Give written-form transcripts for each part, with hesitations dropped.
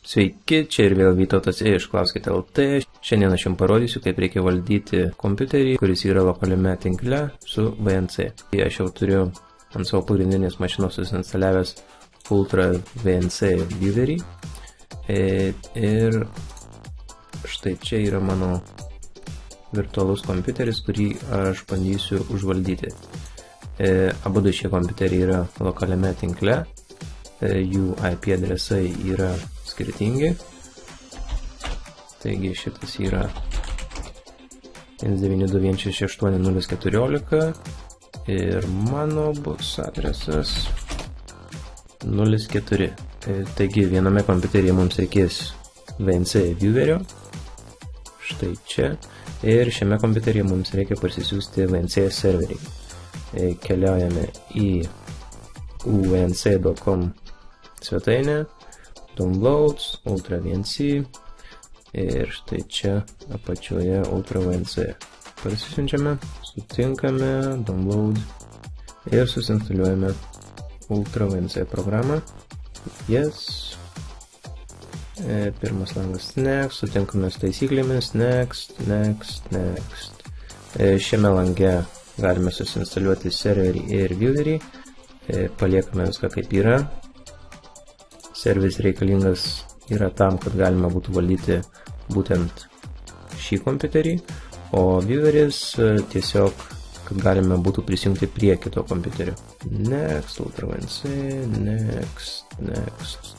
Sveiki, čia ir vėl Vytautas iš Klauskite LT. Šiandien aš jums parodysiu, kaip reikia valdyti kompiuterį, kuris yra lokaliame tinkle su VNC. Aš jau turiu ant savo pagrindinės mašinos susinstaliavęs Ultra VNC viewerį. Ir štai čia yra mano virtualus kompiuteris, kurį aš bandysiu užvaldyti. Abu šie kompiuteriai yra lokaliame tinkle. Jų IP adresai yra skirtingi. Taigi šitas yra 192.168.0.14 ir mano bus adresas 0.4. Taigi viename kompiuteryje mums reikės VNC viewerio, štai čia, ir šiame kompiuteryje mums reikia parsisiųsti VNC serverį. Keliaujame į uvnc.com svetainę, Downloads, Ultra VNC ir štai čia apačioje Ultra VNC. Parsisiunčiame, sutinkame, Download ir susinstaliuojame Ultra VNC programą. Yes. Pirmas langas Next, sutinkame su taisyklėmis, Next. Šiame lange galime susinstaliuoti serverį ir viewerį. Paliekame viską kaip yra. Serveris reikalingas yra tam, kad galima būtų valdyti būtent šį kompiuterį, o vieweris tiesiog, kad galime būtų prisijungti prie kito kompiuterio. Next, Ultra VNC, Next,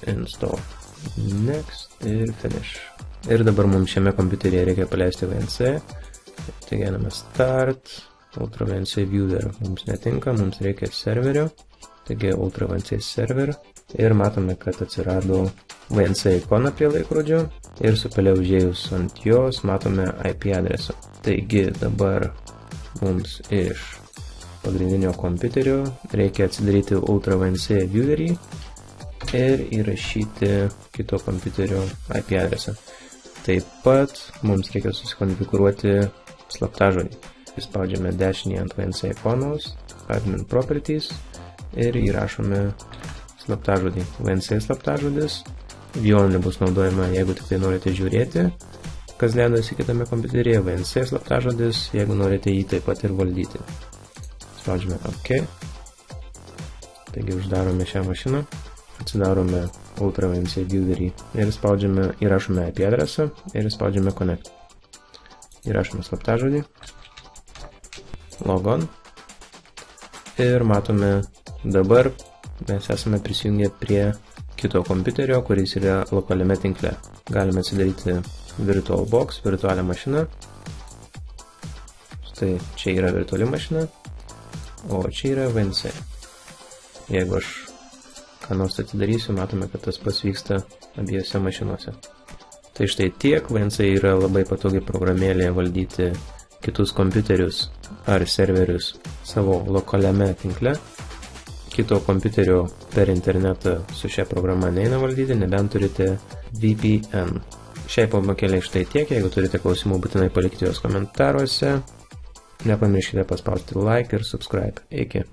Install, Next ir Finish. Ir dabar mums šiame kompiuteryje reikia paleisti VNC. Taigi einame Start, Ultra VNC Viewer mums netinka, mums reikia serverio. Taigi Ultra VNC server. Ir matome, kad atsirado VNC ikona prie laikrodžio ir supelė užėjus ant jos matome IP adresą. Taigi dabar mums iš pagrindinio kompiuterio reikia atsidaryti Ultra VNC viewerį ir įrašyti kito kompiuterio IP adresą. Taip pat mums reikia susikonfigūruoti slaptažodį. Spaudžiame dešinį ant VNC ikonos, Admin Properties ir įrašome slaptažodį. VNC slaptažodis. Jo nebus naudojama, jeigu tik tai norite žiūrėti, kas dedasi kitame kompiuteryje. VNC slaptažodis, jeigu norite jį taip pat ir valdyti. Spaudžiame OK. Taigi uždarome šią mašiną. Atsidarome Ultra VNC viewerį ir įrašome IP adresą ir spaudžiame Connect. Įrašome slaptažodį. Logon. Ir matome dabar mes esame prisijungę prie kito kompiuterio, kuris yra lokaliame tinkle. Galime atsidaryti VirtualBox, virtualią mašiną. Štai čia yra virtuali mašina, o čia yra VNC. Jeigu aš ką nors atidarysiu, matome, kad tas pats vyksta abiejose mašinuose. Tai štai tiek. VNC yra labai patogi programėlė valdyti kitus kompiuterius ar serverius savo lokaliame tinkle. Kito kompiuterio per internetą su šia programa neina valdyti, nebent turite VPN. Šiai pamokėlė štai tiek. Jeigu turite klausimų, būtinai palikti juos komentaruose. Nepamirškite paspausti like ir subscribe. Iki.